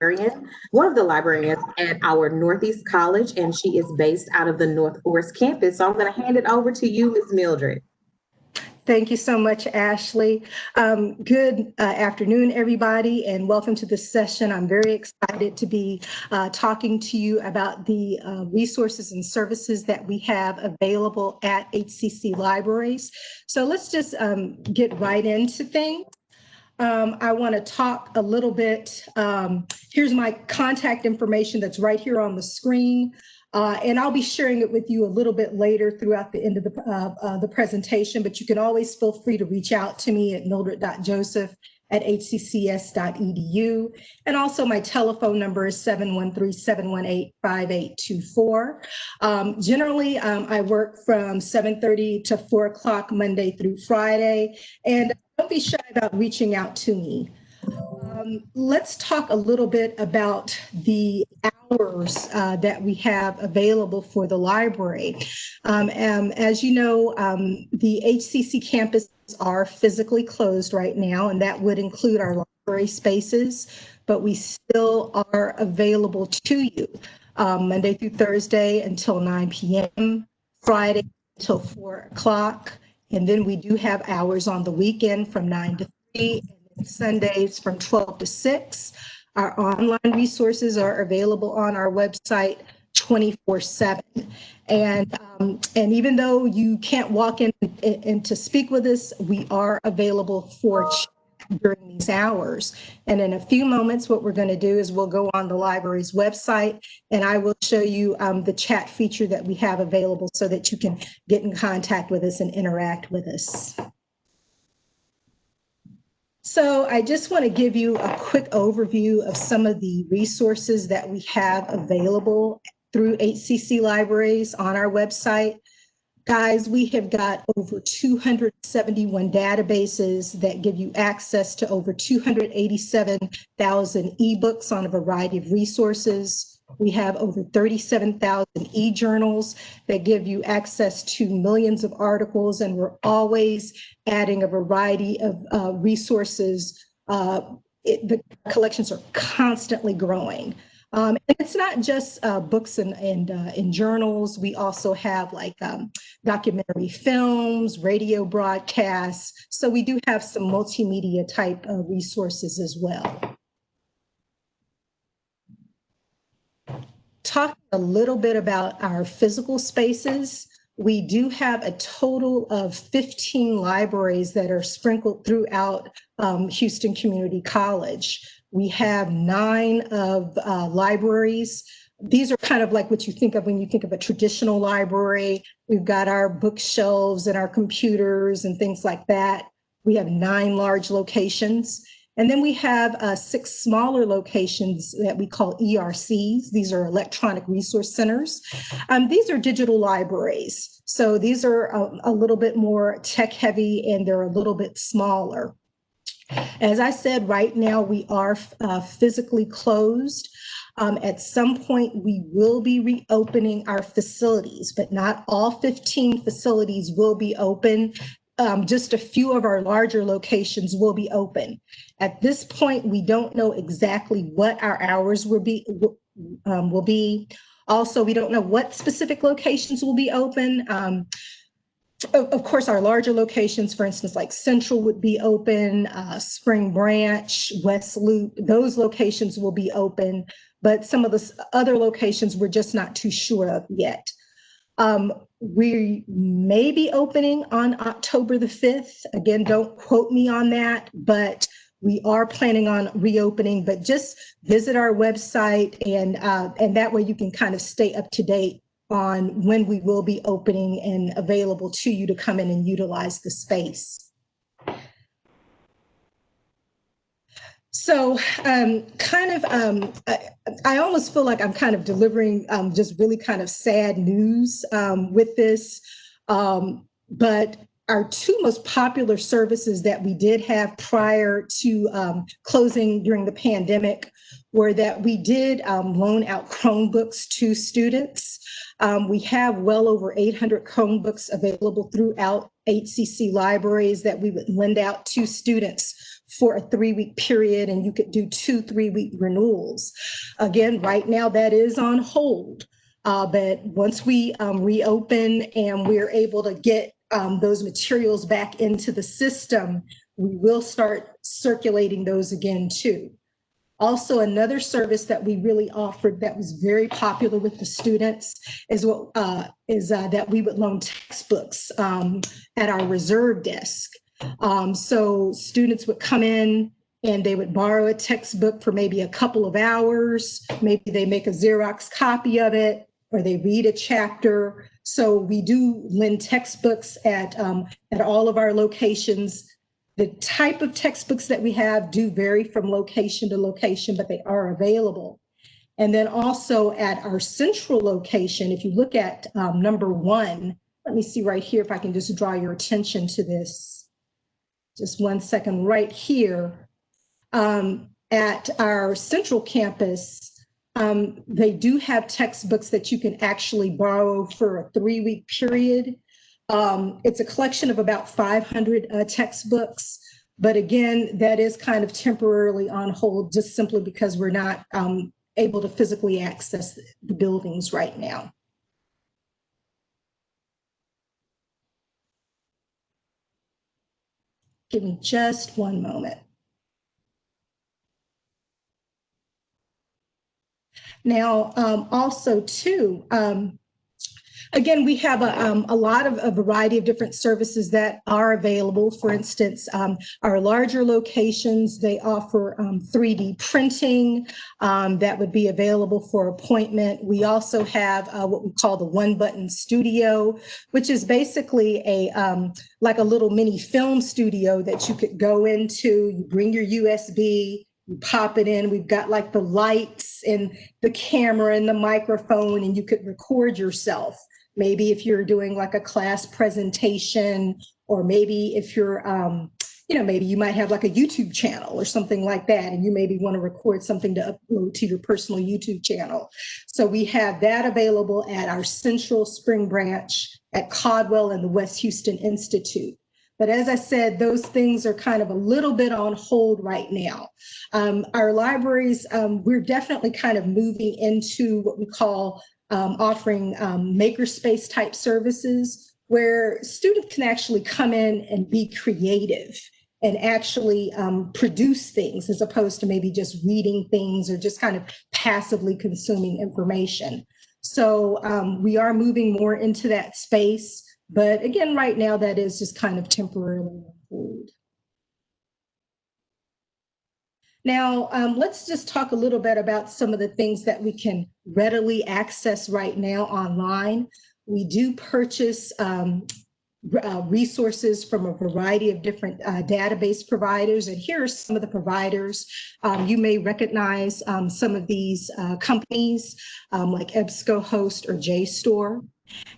librarian, one of the librarians at our Northeast College, and she is based out of the North Forest campus. So I'm going to hand it over to you, Ms. Mildred. Thank you so much, Ashley. Good afternoon, everybody, and welcome to this session. I'm very excited to be talking to you about the resources and services that we have available at HCC Libraries. So let's just get right into things. I want to talk a little bit. Here's my contact information that's right here on the screen. And I'll be sharing it with you a little bit later throughout the end of the presentation, but you can always feel free to reach out to me at mildred.joseph@hccs.edu. And also my telephone number is 713-718-5824. Generally, I work from 7:30 to 4 o'clock Monday through Friday, and don't be shy about reaching out to me. Let's talk a little bit about the hours that we have available for the library. As you know, the HCC campus are physically closed right now, and that would include our library spaces, but we still are available to you Monday through Thursday until 9 p.m., Friday until 4 o'clock, and then we do have hours on the weekend from 9 to 3, and Sundays from 12 to 6. Our online resources are available on our website 24/7. And even though you can't walk in to speak with us, we are available for chat during these hours. And in a few moments, what we're going to do is we'll go on the library's website, and I will show you the chat feature that we have available so that you can get in contact with us and interact with us. So I just want to give you a quick overview of some of the resources that we have available through HCC Libraries on our website. Guys, we have got over 271 databases that give you access to over 287,000 ebooks on a variety of resources. We have over 37,000 e-journals that give you access to millions of articles, and we're always adding a variety of resources. The collections are constantly growing. And it's not just books and journals. We also have like documentary films, radio broadcasts. So we do have some multimedia type resources as well. Talking a little bit about our physical spaces, we do have a total of 15 libraries that are sprinkled throughout Houston Community College. We have 9 of libraries. These are kind of like what you think of when you think of a traditional library. We've got our bookshelves and our computers and things like that. We have 9 large locations. And then we have 6 smaller locations that we call ERCs. These are electronic resource centers. These are digital libraries. So these are a little bit more tech heavy, and they're a little bit smaller. As I said, right now we are physically closed. At some point, we will be reopening our facilities, but not all 15 facilities will be open. Just a few of our larger locations will be open. At this point, we don't know exactly what our hours will be. Also, we don't know what specific locations will be open. Of course, our larger locations, for instance, like Central would be open, Spring Branch, West Loop, those locations will be open, but some of the other locations we're just not too sure of yet. We may be opening on October the 5th. Again, don't quote me on that, but we are planning on reopening, but just visit our website, and that way you can kind of stay up to date on when we will be opening and available to you to come in and utilize the space. So I almost feel like I'm kind of delivering just really kind of sad news with this, but our 2 most popular services that we did have prior to closing during the pandemic were that we did loan out Chromebooks to students. We have well over 800 Chromebooks available throughout HCC libraries that we would lend out to students for a 3-week period, and you could do 2 3-week renewals. Again, right now that is on hold. But once we reopen and we're able to get those materials back into the system, we will start circulating those again too. Also, another service that we really offered that was very popular with the students is that we would loan textbooks at our reserve desk. So students would come in and they would borrow a textbook for maybe a couple of hours. Maybe they make a Xerox copy of it, or they read a chapter. So we do lend textbooks at all of our locations. The type of textbooks that we have do vary from location to location, but they are available. And then also at our central location, if you look at number 1, let me see right here if I can just draw your attention to this. Just 1 second, right here. At our central campus, they do have textbooks that you can actually borrow for a 3-week period. It's a collection of about 500 textbooks, but again, that is kind of temporarily on hold just simply because we're not able to physically access the buildings right now. Give me just 1 moment. Now, also too, again, we have a lot of a variety of different services that are available. For instance, our larger locations, they offer 3D printing that would be available for appointment. We also have what we call the One Button Studio, which is basically like a little mini film studio that you could go into. You bring your USB, you pop it in. We've got like the lights and the camera and the microphone, and you could record yourself. Maybe if you're doing like a class presentation, or maybe if you're, maybe you might have like a YouTube channel or something like that, and you maybe want to record something to upload to your personal YouTube channel. So we have that available at our Central Spring Branch, at Caldwell, and the West Houston Institute. But as I said, those things are kind of a little bit on hold right now. Our libraries, we're definitely kind of moving into what we call offering makerspace type services, where students can actually come in and be creative and actually produce things, as opposed to maybe just reading things or just kind of passively consuming information. So we are moving more into that space. But again, right now, that is just kind of temporarily on hold. Now, let's just talk a little bit about some of the things that we can readily access right now online. We do purchase resources from a variety of different database providers, and here are some of the providers. You may recognize some of these companies like EBSCOhost or JSTOR.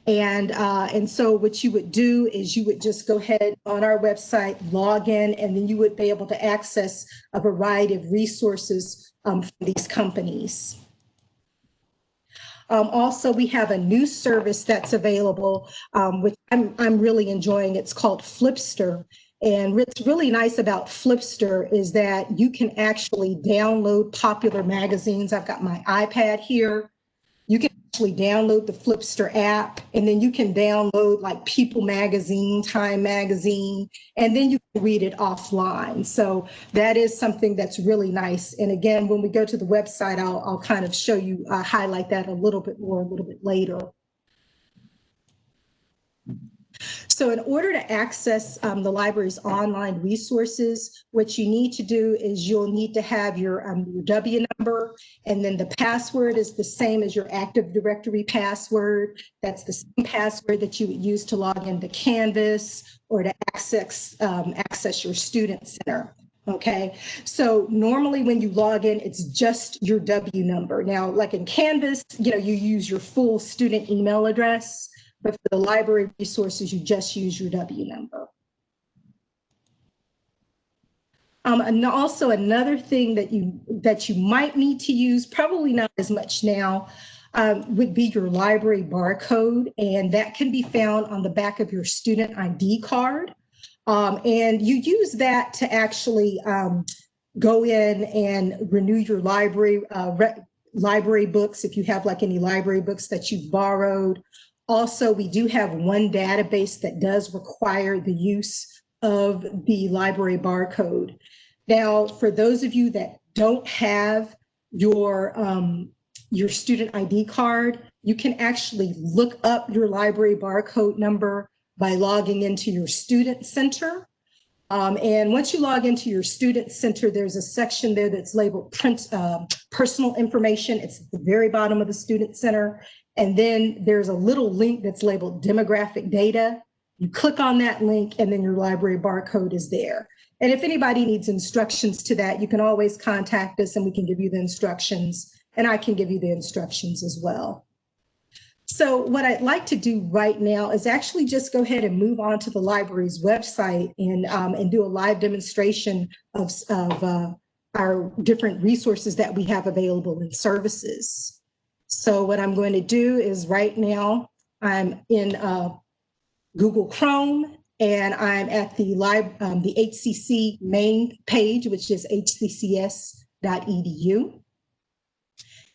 And so what you would do is you would just go ahead on our website, log in, and then you would be able to access a variety of resources from these companies. Also, we have a new service that's available, which I'm really enjoying. It's called Flipster. And what's really nice about Flipster is that you can actually download popular magazines. I've got my iPad here. You can actually download the Flipster app, and then you can download like People Magazine, Time Magazine, and then you can read it offline. So that is something that's really nice. And again, when we go to the website, I'll kind of show you, highlight that a little bit more a little bit later. So in order to access the library's online resources, what you need to do is you'll need to have your W number, and then the password is the same as your Active Directory password. That's the same password that you would use to log into Canvas or to access your student center. Okay, so normally when you log in, it's just your W number. Now, like in Canvas, you use your full student email address. But for the library resources, you just use your W number. And also another thing that you might need to use, probably not as much now, would be your library barcode, and that can be found on the back of your student ID card. And you use that to actually go in and renew your library books if you have like any library books that you've borrowed. Also, we do have one database that does require the use of the library barcode. Now, for those of you that don't have your student ID card, you can actually look up your library barcode number by logging into your student center. And once you log into your student center, there's a section there that's labeled personal information. It's at the very bottom of the student center. And then there's a little link that's labeled demographic data. You click on that link and then your library barcode is there. And if anybody needs instructions to that, you can always contact us and we can give you the instructions, and I can give you the instructions as well. So what I'd like to do right now is actually just go ahead and move on to the library's website and do a live demonstration of our different resources that we have available in services. So what I'm going to do is right now I'm in Google Chrome and I'm at the HCC main page, which is hccs.edu.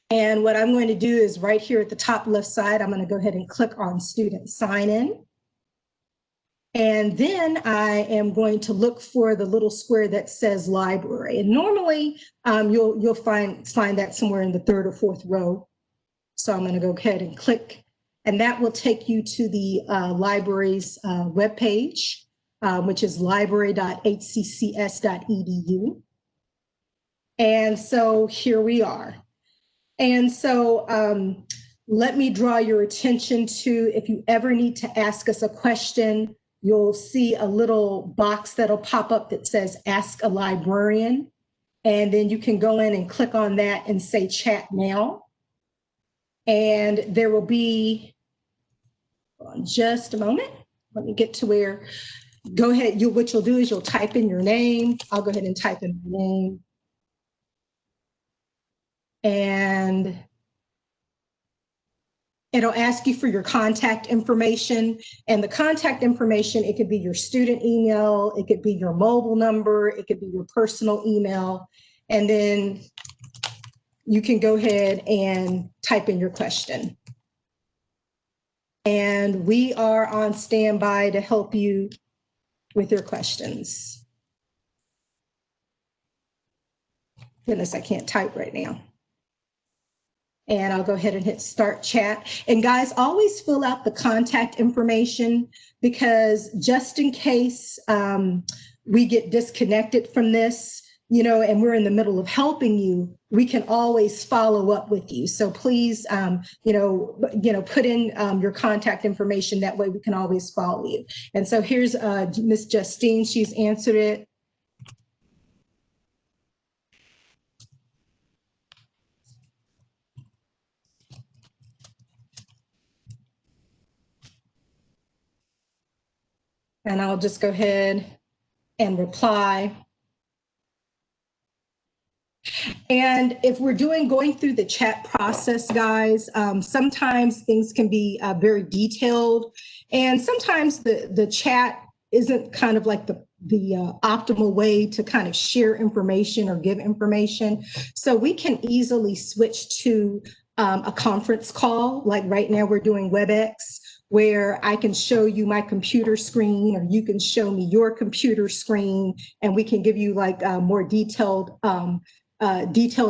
And what I'm going to do is right here at the top left side, I'm going to go ahead and click on Student Sign In. And then I am going to look for the little square that says Library. And normally you'll find that somewhere in the third or fourth row. So I'm going to go ahead and click, and that will take you to the library's webpage, which is library.hccs.edu. And so here we are. And so let me draw your attention to, if you ever need to ask us a question, you'll see a little box that'll pop up that says Ask a Librarian. And then you can go in and click on that and say Chat Now. And there will be, just a moment, let me get to where, go ahead, what you'll do is you'll type in your name. I'll go ahead and type in my name. And it'll ask you for your contact information, and the contact information, it could be your student email, it could be your mobile number, it could be your personal email, and then you can go ahead and type in your question. And we are on standby to help you with your questions. Goodness, I can't type right now. And I'll go ahead and hit Start Chat. And guys, always fill out the contact information, because just in case we get disconnected from this, and we're in the middle of helping you, we can always follow up with you. So please, put in your contact information. That way we can always follow you. And so here's Miss Justine. She's answered it. And I'll just go ahead and reply. And if we're going through the chat process, guys, sometimes things can be very detailed, and sometimes the chat isn't kind of like the optimal way to kind of share information or give information. So we can easily switch to a conference call. Like right now we're doing WebEx, where I can show you my computer screen, or you can show me your computer screen, and we can give you like more detailed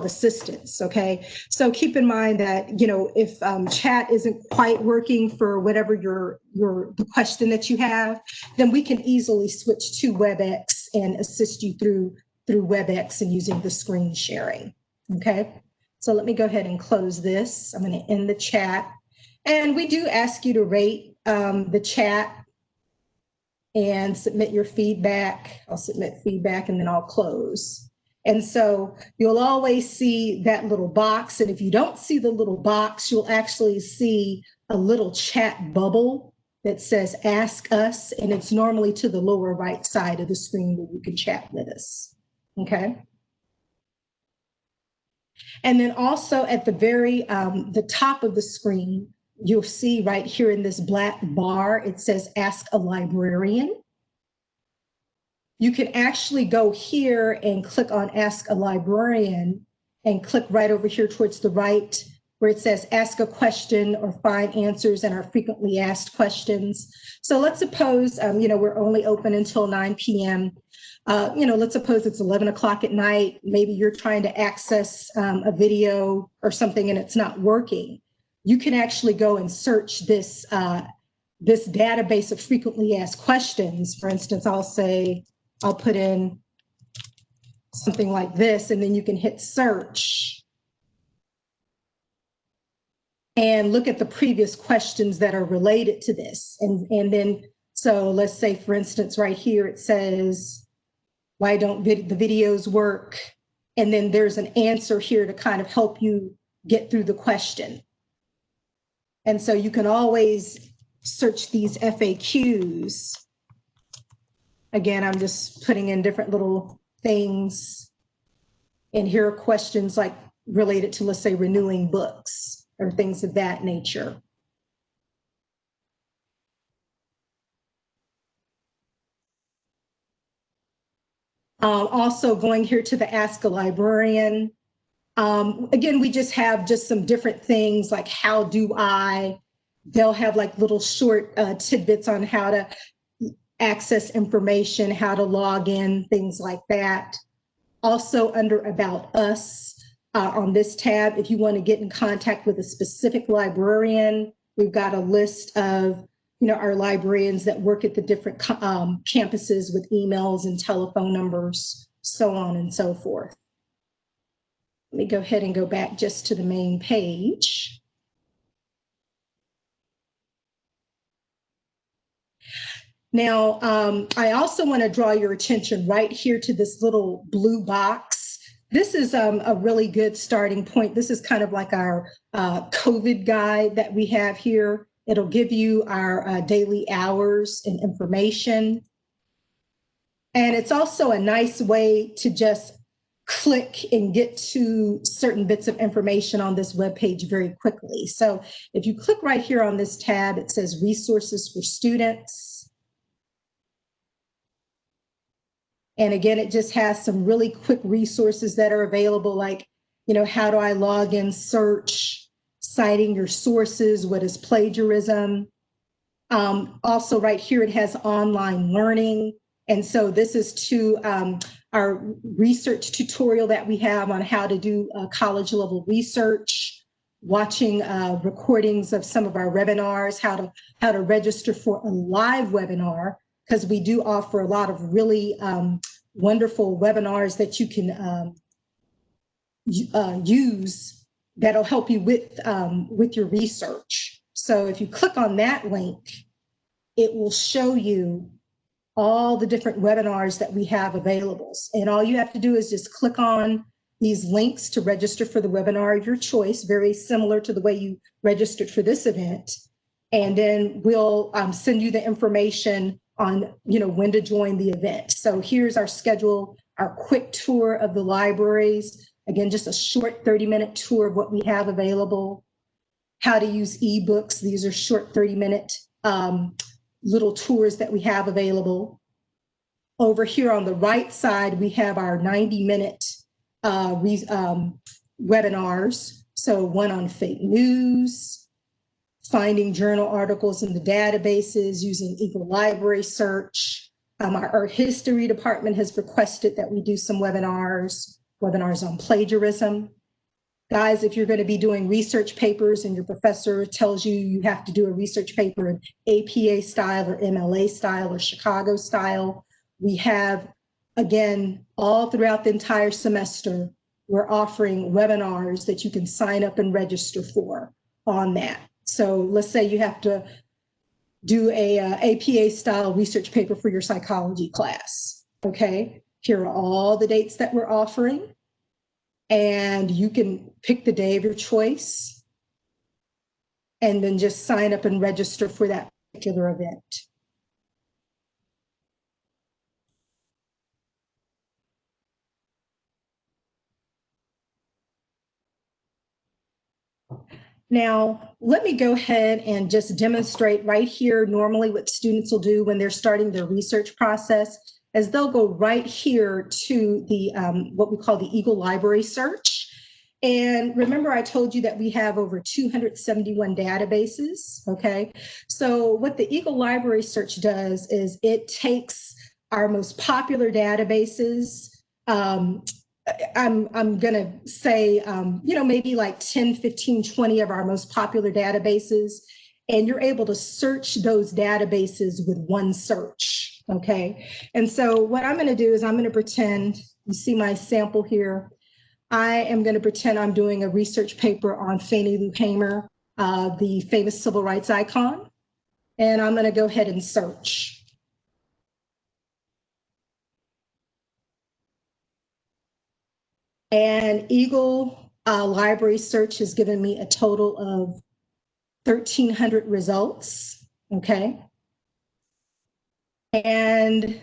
assistance. Okay, so keep in mind that if chat isn't quite working for whatever the question that you have, then we can easily switch to WebEx and assist you through WebEx and using the screen sharing. Okay, so let me go ahead and close this. I'm going to end the chat. And we do ask you to rate the chat and submit your feedback. I'll submit feedback and then I'll close. And so you'll always see that little box. And if you don't see the little box, you'll actually see a little chat bubble that says Ask Us. And it's normally to the lower right side of the screen where you can chat with us. Okay. And then also at the very the top of the screen, you'll see right here in this black bar, it says Ask a Librarian. you can actually go here and click on Ask a Librarian and click right over here towards the right where it says ask a question or find answers and our frequently asked questions. So let's suppose, we're only open until 9 p.m. Let's suppose it's 11 o'clock at night. Maybe you're trying to access a video or something and it's not working. You can actually go and search this database of frequently asked questions. For instance, I'll put in something like this, and then you can hit search and look at the previous questions that are related to this. And then, so let's say, for instance, right here, it says, why don't the videos work? And then there's an answer here to kind of help you get through the question. And so you can always search these FAQs. Again, I'm just putting in different little things. And here are questions like related to, let's say, renewing books or things of that nature. Also going here to the Ask a Librarian. Again, we just have some different things like how do I, they'll have like little short tidbits on how to access information, how to log in, things like that. Also under About Us on this tab, if you want to get in contact with a specific librarian, we've got a list of our librarians that work at the different campuses with emails and telephone numbers, so on and so forth. Let me go ahead and go back just to the main page. Now, I also want to draw your attention right here to this little blue box. This is a really good starting point. This is kind of like our COVID guide that we have here. It'll give you our daily hours and information. And it's also a nice way to just click and get to certain bits of information on this webpage very quickly. So if you click right here on this tab, it says resources for students. And again, it just has some really quick resources that are available, like, how do I log in, search, citing your sources, what is plagiarism. Also right here, it has online learning. And so this is to our research tutorial that we have on how to do college level research, watching recordings of some of our webinars, how to register for a live webinar, because we do offer a lot of really wonderful webinars that you can use that'll help you with your research. So if you click on that link, it will show you all the different webinars that we have available. And all you have to do is just click on these links to register for the webinar of your choice, very similar to the way you registered for this event. And then we'll send you the information on when to join the event. So here's our schedule, our quick tour of the libraries. Again, just a short 30-minute tour of what we have available. How to use ebooks. These are short 30-minute little tours that we have available. Over here on the right side, we have our 90-minute webinars. So one on fake news, finding journal articles in the databases using Eagle Library Search. Our art history department has requested that we do some webinars on plagiarism. Guys, if you're going to be doing research papers and your professor tells you you have to do a research paper in APA style or MLA style or Chicago style, we have, again, all throughout the entire semester, we're offering webinars that you can sign up and register for on that. So let's say you have to do a APA style research paper for your psychology class, okay? Here are all the dates that we're offering. And you can pick the day of your choice and then just sign up and register for that particular event. Now, let me go ahead and just demonstrate right here normally what students will do when they're starting their research process. is they'll go right here to the what we call the Eagle Library search. And remember, I told you that we have over 271 databases, okay? So what the Eagle Library search does is it takes our most popular databases. I'm gonna say, maybe like 10, 15, 20 of our most popular databases, and you're able to search those databases with one search, okay? And so what I'm gonna do is I'm gonna pretend, you see my sample here, I am going to pretend I'm doing a research paper on Fannie Lou Hamer, the famous civil rights icon, and I'm going to go ahead and search. And Eagle Library Search has given me a total of 1,300 results, okay? And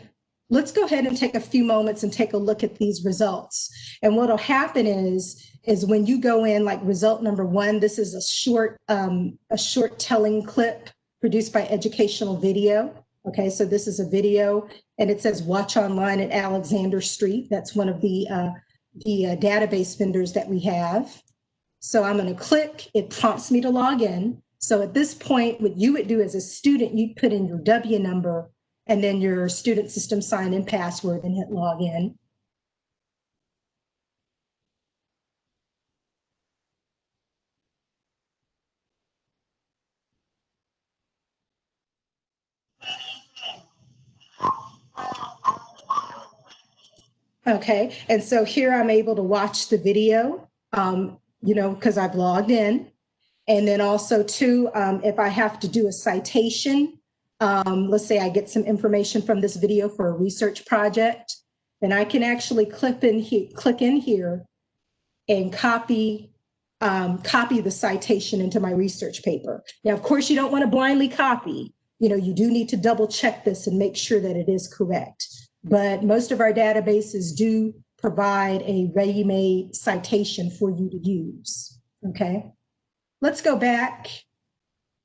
let's go ahead and take a few moments and take a look at these results. And what'll happen is when you go in, like result number 1, this is a short telling clip produced by Educational Video. Okay, so this is a video, and it says watch online at Alexander Street. That's one of the database vendors that we have. So I'm going to click, it prompts me to log in. So at this point, what you would do as a student, you'd put in your W number and then your student system sign-in password and hit login. Okay, and so here I'm able to watch the video, because I've logged in. And then also too, if I have to do a citation, let's say I get some information from this video for a research project, then I can actually click in here and copy the citation into my research paper. Now, of course, you don't want to blindly copy. You do need to double check this and make sure that it is correct. But most of our databases do provide a ready-made citation for you to use, okay? Let's go back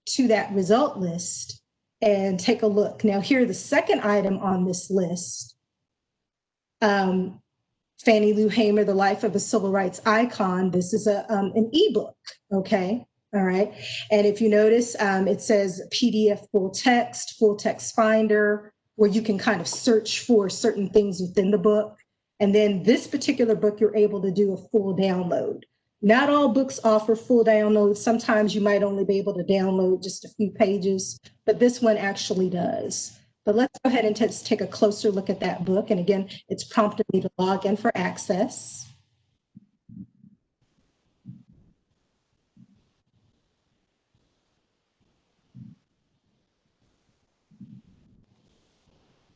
to that result list and take a look. Now, here, the second item on this list, Fannie Lou Hamer, The Life of a Civil Rights Icon. This is an ebook, okay? All right. And if you notice, it says PDF full text finder, where you can kind of search for certain things within the book. And then this particular book, you're able to do a full download. Not all books offer full downloads. Sometimes you might only be able to download just a few pages, but this one actually does. But let's go ahead and take a closer look at that book. And again, it's prompted me to log in for access.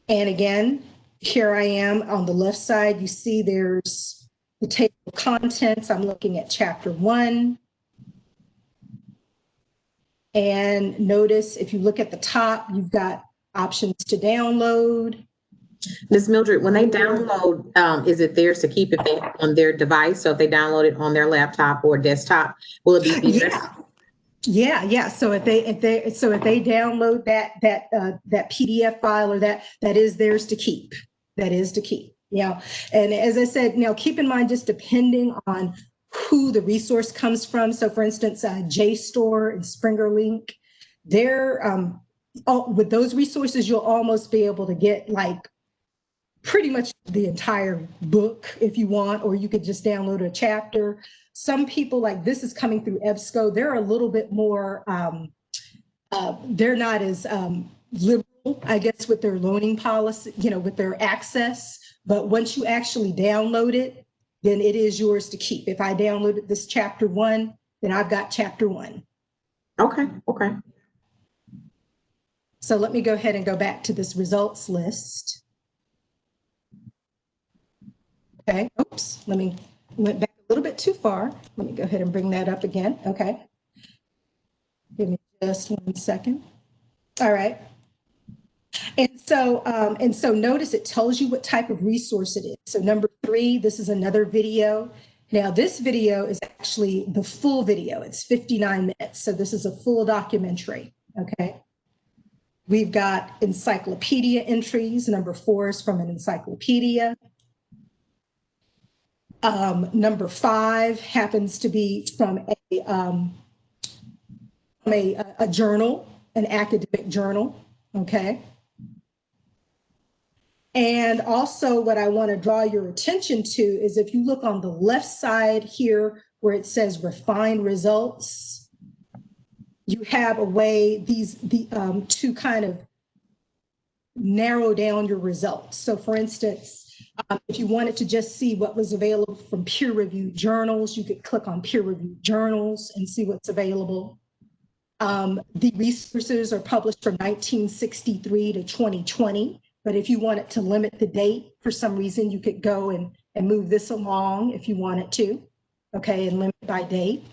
And again, here I am on the left side. You see there's the table of contents. I'm looking at chapter 1. And notice if you look at the top, you've got options to download. Ms. Mildred, when they download, is it theirs to keep it on their device? So if they download it on their laptop or desktop, will it be theirs? Yeah. So if they download that PDF file, or that is theirs to keep. That is to keep. Yeah. And as I said, now keep in mind, just depending on who the resource comes from. So for instance, JSTOR and Springer Link, they're with those resources, you'll almost be able to get like pretty much the entire book if you want, or you could just download a chapter. Some people, like this is coming through EBSCO, they're a little bit more, they're not as liberal, I guess, with their loaning policy, with their access. But once you actually download it, then it is yours to keep. If I downloaded this chapter 1, then I've got chapter 1. Okay. So let me go ahead and go back to this results list. Okay, oops, went back a little bit too far. Let me go ahead and bring that up again. Okay. Give me just 1 second. All right. And so notice it tells you what type of resource it is. So number 3, this is another video. Now this video is actually the full video. It's 59 minutes. So this is a full documentary. Okay. We've got encyclopedia entries. Number 4 is from an encyclopedia. Number 5 happens to be from a journal, an academic journal, okay? And also what I want to draw your attention to is if you look on the left side here where it says refined results, you have a way to kind of narrow down your results. So for instance, if you wanted to just see what was available from peer-reviewed journals, you could click on peer-reviewed journals and see what's available. The resources are published from 1963 to 2020, but if you wanted to limit the date for some reason, you could go and move this along if you wanted to, okay, and limit by date.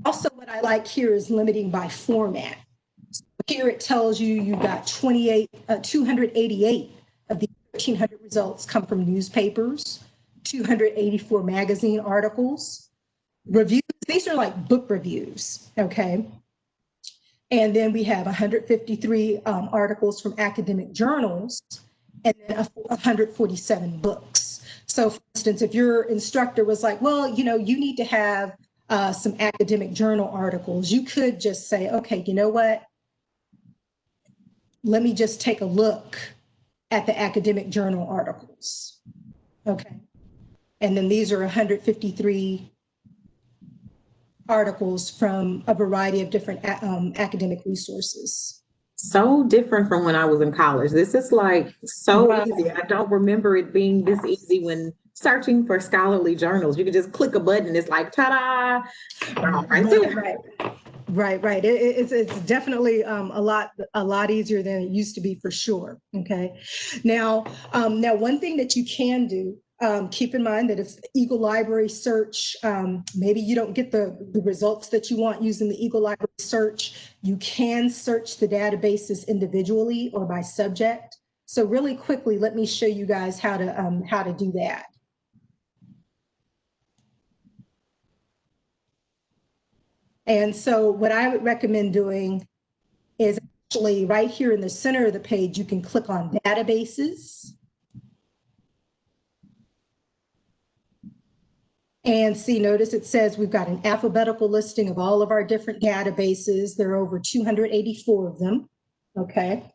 Also, what I like here is limiting by format. So here it tells you you got 288 of the 1,300 results come from newspapers, 284 magazine articles, reviews. These are like book reviews, okay? And then we have 153 articles from academic journals and then 147 books. So for instance, if your instructor was like, well, you know, you need to have some academic journal articles, you could just say, okay, you know what? Let me just take a look at the academic journal articles, okay? And then these are 153 articles from a variety of different academic resources. So different from when I was in college. This is like so easy. I don't remember it being this easy when searching for scholarly journals. You can just click a button. It's like, ta-da, right there. Right. It's definitely a lot easier than it used to be for sure. Okay. Now one thing that you can do, keep in mind that if Eagle Library search, maybe you don't get the results that you want using the Eagle Library search, you can search the databases individually or by subject. So really quickly, let me show you guys how to do that. And so what I would recommend doing is actually right here in the center of the page, you can click on databases. And see, notice it says we've got an alphabetical listing of all of our different databases. There are over 284 of them, okay?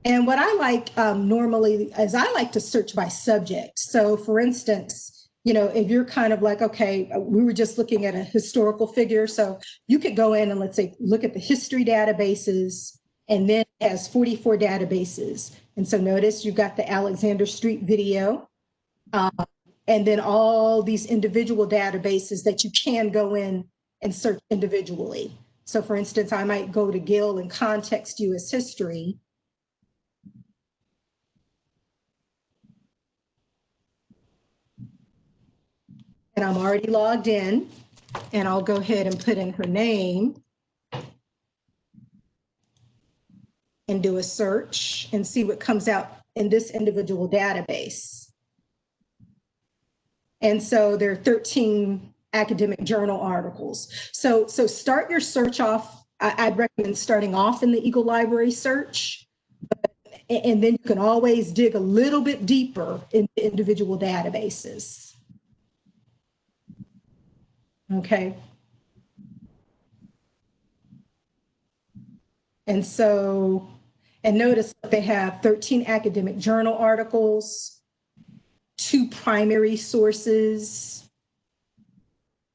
And what I like normally is I like to search by subject. So for instance, you know, if you're kind of like, okay, we were just looking at a historical figure. So you could go in and let's say, look at the history databases, and then it has 44 databases. And so notice you've got the Alexander Street video, and then all these individual databases that you can go in and search individually. So for instance, I might go to Gill and Context US History. And I'm already logged in, and I'll go ahead and put in her name and do a search and see what comes out in this individual database. And so there are 13 academic journal articles. So start your search off. I'd recommend starting off in the Eagle Library search, and then you can always dig a little bit deeper in the individual databases. Okay. And so, and notice that they have 13 academic journal articles, 2 primary sources,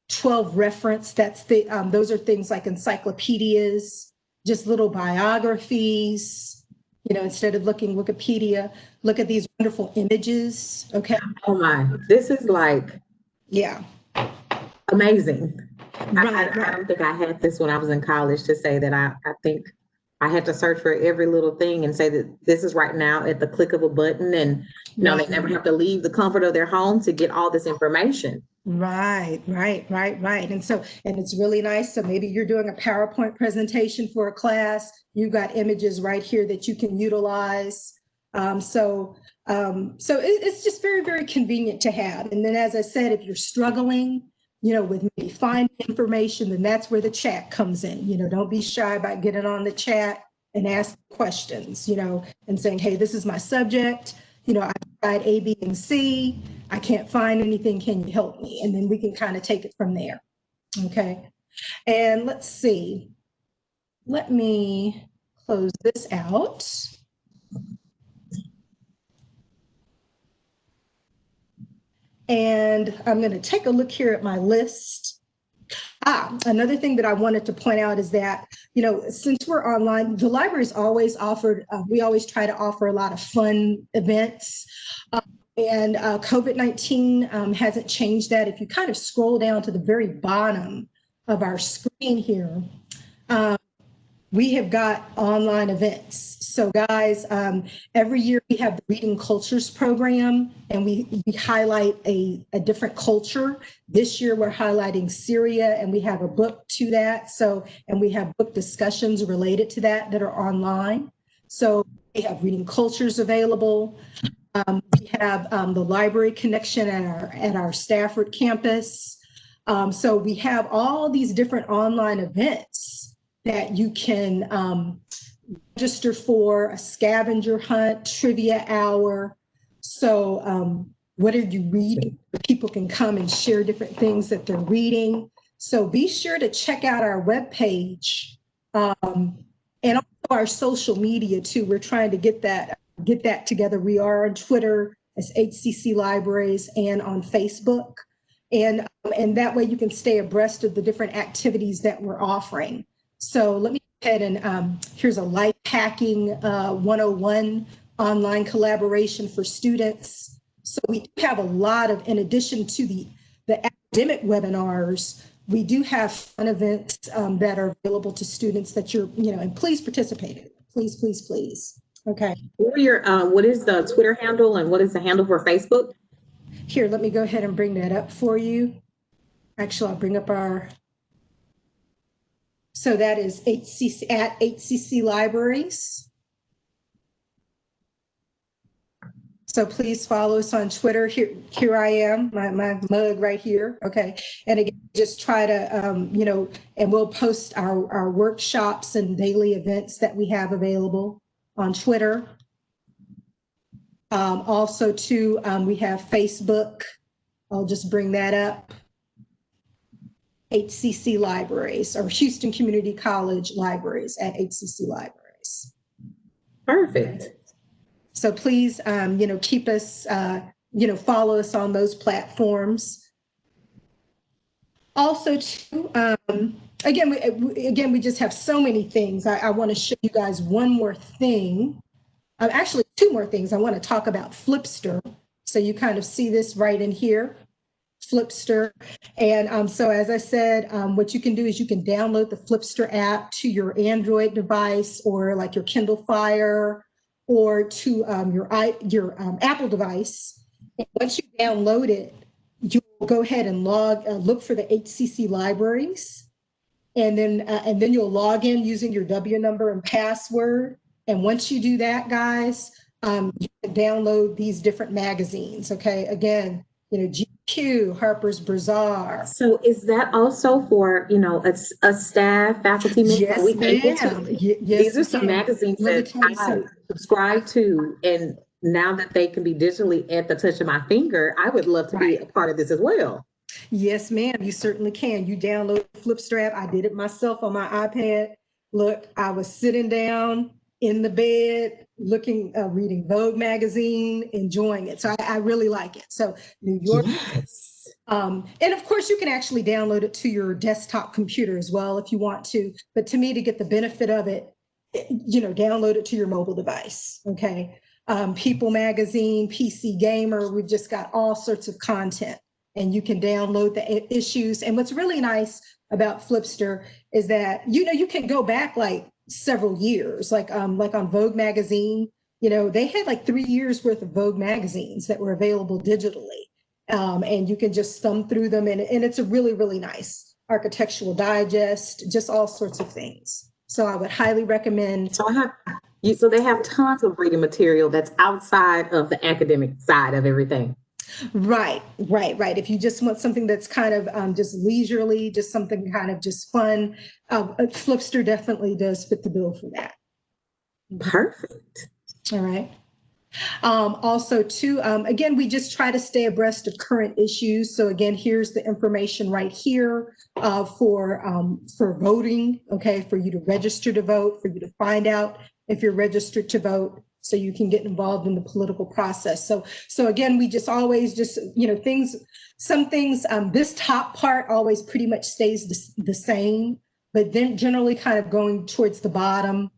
12 reference. That's the those are things like encyclopedias, just little biographies. You know, instead of looking Wikipedia, look at these wonderful images. Okay. Oh my, this is like, yeah, amazing. right. I don't think I had this when I was in college to say that I think I had to search for every little thing and say that this is right now at the click of a button, and you know, they never have to leave the comfort of their home to get all this information. Right. And so, and it's really nice. So maybe you're doing a PowerPoint presentation for a class. You've got images right here that you can utilize. So it's just very, very convenient to have. And then, as I said, if you're struggling, you know, with maybe finding information, then that's where the chat comes in. You know, don't be shy about getting on the chat and ask questions, and saying, hey, this is my subject. I tried A, B, and C. I can't find anything. Can you help me? And then we can kind of take it from there. Okay. And let's see. Let me close this out. And I'm going to take a look here at my list. Another thing that I wanted to point out is that, since we're online, the library's always offered, we always try to offer a lot of fun events. And COVID-19 hasn't changed that. If you kind of scroll down to the very bottom of our screen here, we have got online events. So guys, every year we have the Reading Cultures program, and we highlight a different culture. This year we're highlighting Syria, and we have a book to that. And we have book discussions related to that are online. So we have Reading Cultures available. We have the Library Connection at our Stafford campus. So we have all these different online events that you can register for: a scavenger hunt, trivia hour. So what are you reading? People can come and share different things that they're reading. So be sure to check out our webpage and also our social media too. We're trying to get that together. We are on Twitter as HCC Libraries and on Facebook. And that way you can stay abreast of the different activities that we're offering. So let me go ahead and here's a life hacking 101 online collaboration for students. So we do have a lot of, in addition to the academic webinars, we do have fun events that are available to students that and please participate in. Please, please, please. Okay. What is the Twitter handle and what is the handle for Facebook? Here, let me go ahead and bring that up for you. Actually, I'll bring up so that is at HCC Libraries. So please follow us on Twitter. Here I am, my mug right here. Okay. And again, just try to, and we'll post our workshops and daily events that we have available on Twitter. Also too, we have Facebook. I'll just bring that up. HCC Libraries, or Houston Community College Libraries at HCC Libraries. Perfect. So please, keep us, follow us on those platforms. Also too, again, we just have so many things. I want to show you guys one more thing. Actually, two more things. I want to talk about Flipster. So you kind of see this right in here. Flipster. And so as I said, what you can do is you can download the Flipster app to your Android device, or like your Kindle Fire, or to your Apple device. And once you download it, you'll go ahead and look for the HCC Libraries, and then you'll log in using your W number and password. And once you do that, guys, you can download these different magazines. Okay, again, GQ, Harper's Bazaar. So is that also for, a staff, faculty member? Yes, ma'am. These are some magazines that I subscribe to, and now that they can be digitally at the touch of my finger, I would love to be a part of this as well. Yes, ma'am, you certainly can. You download the Flipster app. I did it myself on my iPad. Look, I was sitting down in the bed, reading Vogue magazine, enjoying it. So I really like it. So New York. Yes. And of course, you can actually download it to your desktop computer as well if you want to. But to me, to get the benefit of it, download it to your mobile device. Okay. People Magazine, PC Gamer, we've just got all sorts of content, and you can download the issues. And what's really nice about Flipster is that, you can go back like several years, like on Vogue magazine, they had like 3 years worth of Vogue magazines that were available digitally. And you can just thumb through them, and it's a really, really nice architectural digest, just all sorts of things. So I would highly recommend. So they have tons of reading material that's outside of the academic side of everything. Right. If you just want something that's kind of just leisurely, just something kind of just fun, Flipster definitely does fit the bill for that. Perfect. All right. Also, too, again, we just try to stay abreast of current issues. So again, here's the information right here for voting, okay, for you to register to vote, for you to find out if you're registered to vote, so you can get involved in the political process. So again, we just always just, some things, this top part always pretty much stays the same, but then generally kind of going towards the bottom,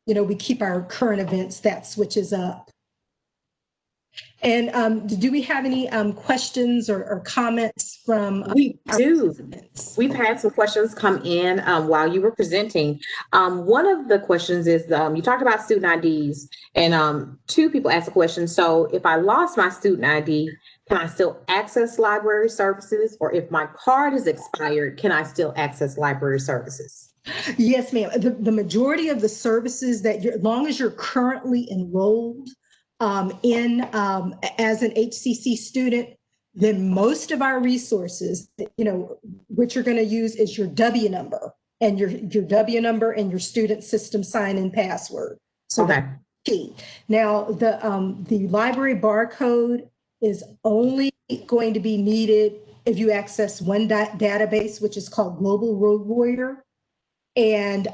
we keep our current events, that switches up. And do we have any questions or comments from We our do. participants? We've had some questions come in while you were presenting. One of the questions is you talked about student IDs, and two people asked a question. So if I lost my student ID, can I still access library services? Or if my card is expired, can I still access library services? Yes, ma'am. The majority of the services that as long as you're currently enrolled in as an HCC student, then most of our resources, what you're going to use is your W number and your W number and your student system sign-in password. So Okay. that's key. Now, the library barcode is only going to be needed if you access one database, which is called Global Road Warrior. And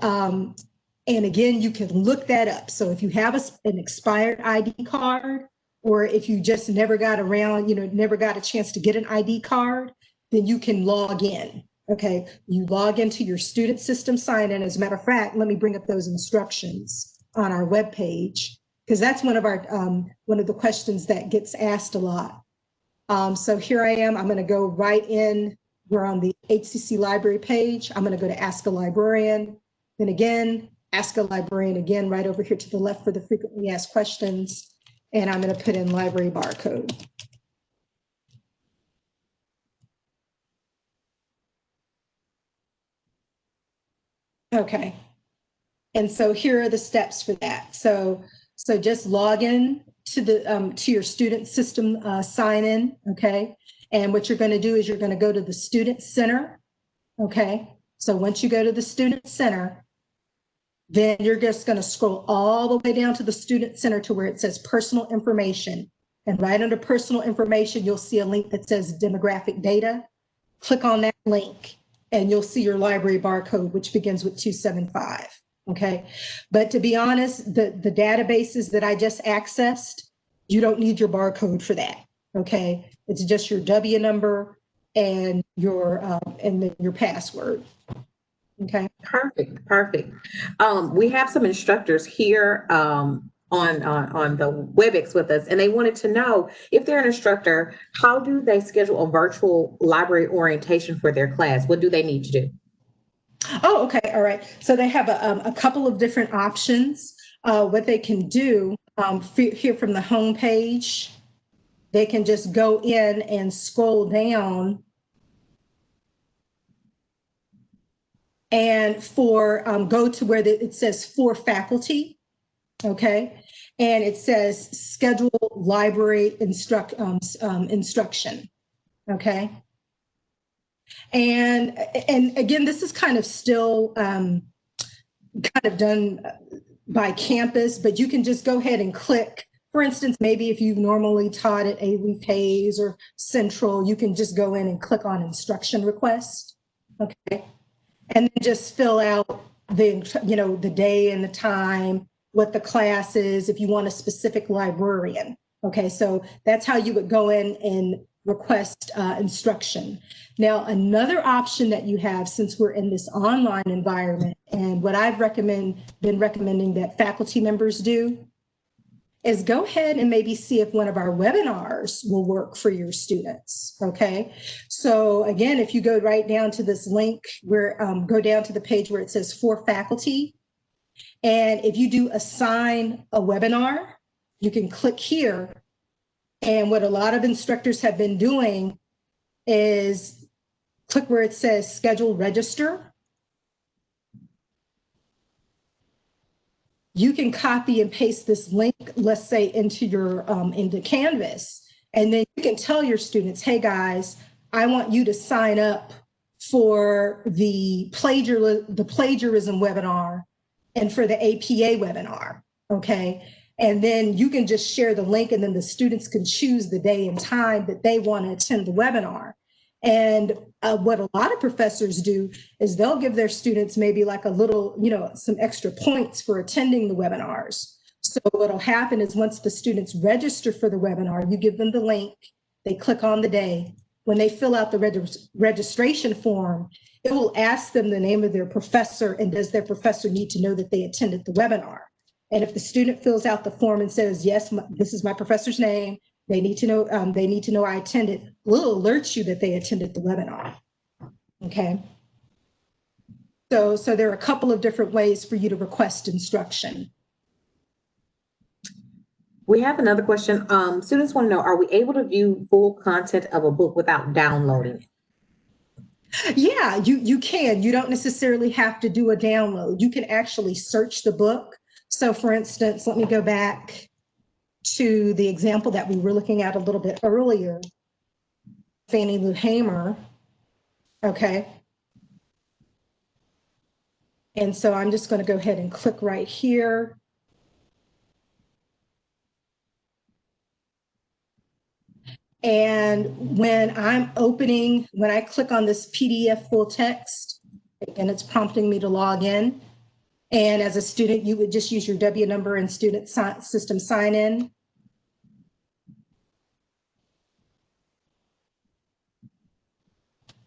again, you can look that up. So if you have an expired ID card, or if you just never got around, never got a chance to get an ID card, then you can log in. Okay, you log into your student system sign-in. As a matter of fact, let me bring up those instructions on our webpage, because that's one of the questions that gets asked a lot. So here I am. I'm going to go right in. We're on the HCC library page. I'm going to go to Ask a Librarian. Then again, Ask a Librarian again, right over here to the left for the frequently asked questions. And I'm going to put in library barcode. Okay. And so here are the steps for that. So just log in to your student system sign in. Okay. And what you're going to do is you're going to go to the Student Center. Okay. So once you go to the Student Center, then you're just going to scroll all the way down to the Student Center to where it says personal information. And right under personal information, you'll see a link that says demographic data. Click on that link and you'll see your library barcode, which begins with 275. Okay. But to be honest, the databases that I just accessed, you don't need your barcode for that. Okay. It's just your W number and then your password. Okay. Perfect. We have some instructors here on the WebEx with us, and they wanted to know, if they're an instructor, how do they schedule a virtual library orientation for their class? What do they need to do? Oh, okay. All right. So they have a couple of different options. What they can do here from the home page, they can just go in and scroll down and go to where it says for faculty. Okay. And it says schedule library instruction. Okay. And again, this is kind of still kind of done by campus, but you can just go ahead and click. For instance, maybe if you've normally taught at A-Leaf Hayes or Central, you can just go in and click on instruction request. Okay. And then just fill out the day and the time, what the class is, if you want a specific librarian. Okay, so that's how you would go in and request instruction. Now, another option that you have, since we're in this online environment, and what I've been recommending that faculty members do, is go ahead and maybe see if one of our webinars will work for your students. Okay, so again, if you go right down to this link, go down to the page where it says for faculty, and if you do assign a webinar, you can click here. And what a lot of instructors have been doing is click where it says schedule register. You can copy and paste this link, let's say, into Canvas, and then you can tell your students, hey guys, I want you to sign up for the plagiarism webinar and for the APA webinar. okay? And then you can just share the link, and then the students can choose the day and time that they want to attend the webinar. And what a lot of professors do is they'll give their students maybe like a little, some extra points for attending the webinars. So what'll happen is once the students register for the webinar, you give them the link, they click on the day. When they fill out the registration form, it will ask them the name of their professor, and does their professor need to know that they attended the webinar? And if the student fills out the form and says, yes, this is my professor's name, they need to know I attended, we'll alert you that they attended the webinar. Okay. So there are a couple of different ways for you to request instruction. We have another question. Students want to know, are we able to view full content of a book without downloading it? Yeah, you can. You don't necessarily have to do a download. You can actually search the book. So for instance, let me go back to the example that we were looking at a little bit earlier, Fannie Lou Hamer, okay? And so I'm just going to go ahead and click right here. And when I click on this PDF full text, again, it's prompting me to log in. And as a student, you would just use your W number and student system sign in.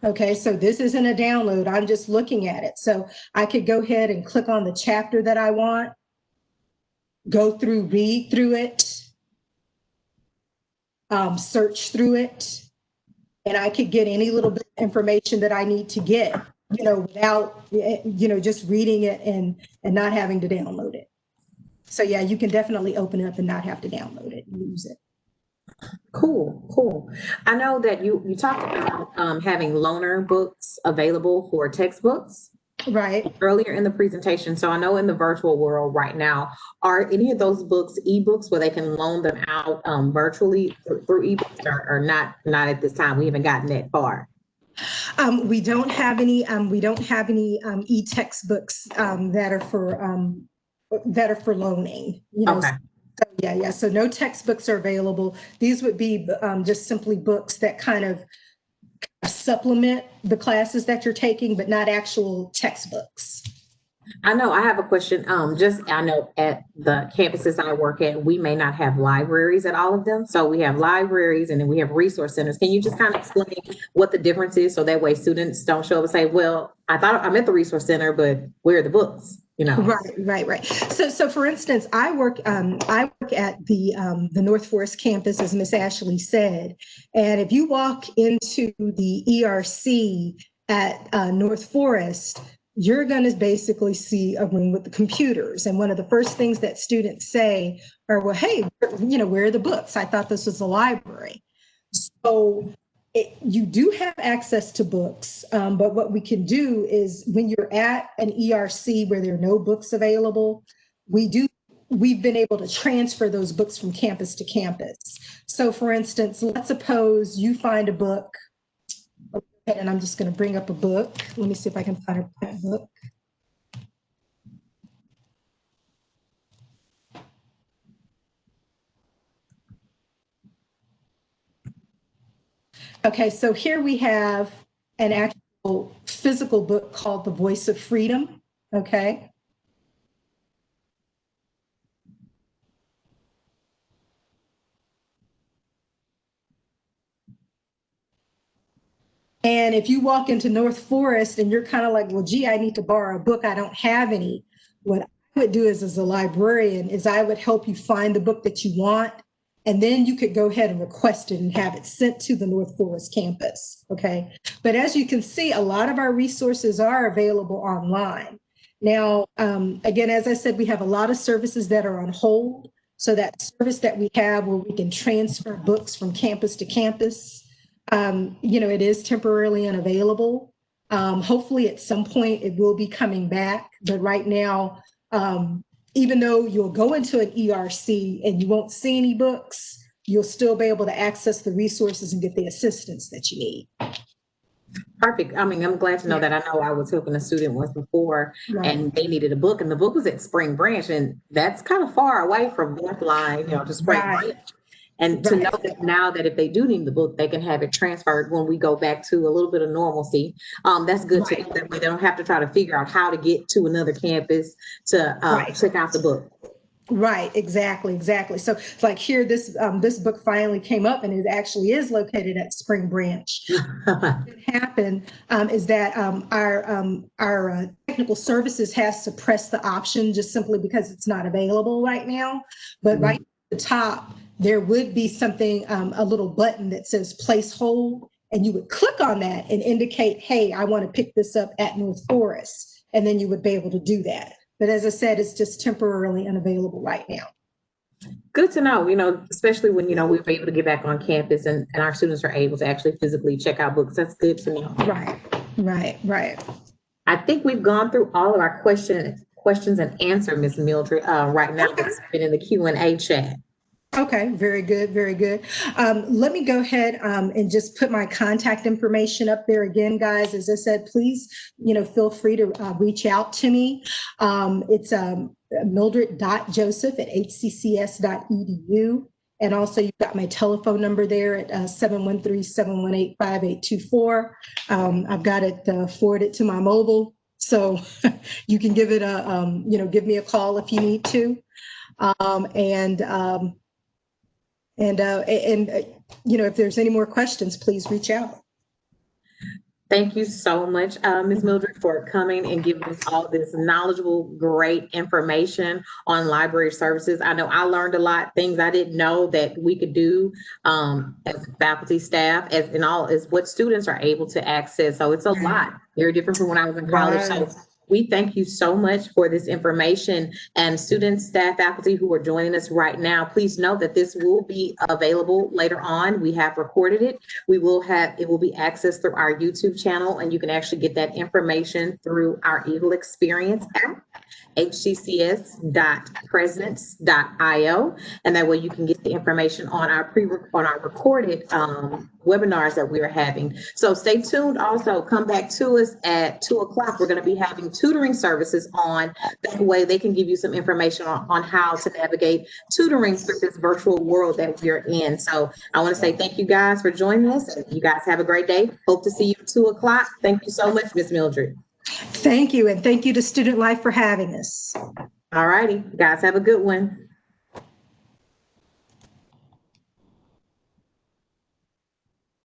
Okay, so this isn't a download, I'm just looking at it. So I could go ahead and click on the chapter that I want, read through it, search through it, and I could get any little bit of information that I need to get, without, just reading it and not having to download it. So yeah, you can definitely open it up and not have to download it and use it. Cool. I know that you talked about having loaner books available for textbooks. Right. Earlier in the presentation. So I know in the virtual world right now, are any of those books ebooks where they can loan them out virtually through ebooks, or not at this time? We haven't gotten that far. We don't have any e-textbooks that are for loaning. Okay. So yeah. So no textbooks are available. These would be just simply books that kind of supplement the classes that you're taking, but not actual textbooks. I know I have a question. I know at the campuses I work at, we may not have libraries at all of them. So we have libraries and then we have resource centers. Can you just kind of explain what the difference is, so that way students don't show up and say, well, I thought I'm at the resource center, but where are the books? Right. So for instance, I work at the North Forest campus, as Miss Ashley said, and if you walk into the ERC at North Forest, you're going to basically see a room with the computers. And one of the first things that students say are, well, hey, where are the books? I thought this was a library. So you do have access to books, but what we can do is, when you're at an ERC where there are no books available, we've been able to transfer those books from campus to campus. So for instance, let's suppose you find a book, and I'm just going to bring up a book. Let me see if I can find a book. Okay, so here we have an actual physical book called The Voice of Freedom, okay? And if you walk into North Forest and you're kind of like, well, gee, I need to borrow a book, I don't have any. What I would do as a librarian is I would help you find the book that you want, and then you could go ahead and request it and have it sent to the North Forest campus, okay? But as you can see, a lot of our resources are available online. Now, again, as I said, we have a lot of services that are on hold. So that service that we have where we can transfer books from campus to campus, it is temporarily unavailable. Hopefully at some point it will be coming back, but right now, even though you'll go into an ERC and you won't see any books, you'll still be able to access the resources and get the assistance that you need. Perfect. I mean, I'm glad to know that. I know I was helping a student once before Right. and they needed a book and the book was at Spring Branch and that's kind of far away from Northline, to Spring Right. Branch. And to know that now that if they do need the book, they can have it transferred when we go back to a little bit of normalcy. That's good to know. That way they don't have to try to figure out how to get to another campus to check out the book. Right, exactly. So it's like here, this book finally came up, and it actually is located at Spring Branch. What happened is that our technical services has suppressed the option just simply because it's not available right now. But right at the top, there would be something, a little button that says place hold, and you would click on that and indicate, hey, I want to pick this up at North Forest, and then you would be able to do that. But as I said, it's just temporarily unavailable right now. Good to know, especially when, we're able to get back on campus and our students are able to actually physically check out books. That's good to know. Right. I think we've gone through all of our questions and answers, Ms. Mildred, right now. It's been in the Q&A chat. Okay, very good. Let me go ahead and just put my contact information up there again, guys. As I said, please, feel free to reach out to me. It's mildred.joseph@hccs.edu. And also you've got my telephone number there at 713-718-5824. I've got it forwarded to my mobile. So you can give it give me a call if you need to. If there's any more questions, please reach out. Thank you so much, Ms. Mildred, for coming and giving us all this knowledgeable, great information on library services. I know I learned a lot, things I didn't know that we could do as faculty, staff, as what students are able to access. So it's a lot, very different from when I was in college. So we thank you so much for this information, and students, staff, faculty who are joining us right now, please know that this will be available later on. We have recorded it. It will be accessed through our YouTube channel, and you can actually get that information through our Eagle Experience app, hccs.presidents.io, and that way you can get the information on our recorded webinars that we are having. So stay tuned. Also, come back to us at 2:00. We're going to be having tutoring services on. That way they can give you some information on how to navigate tutoring through this virtual world that we're in. So I want to say thank you guys for joining us. You guys have a great day. Hope to see you at 2:00. Thank you so much, Ms. Mildred. Thank you. And thank you to Student Life for having us. All righty. Guys, have a good one.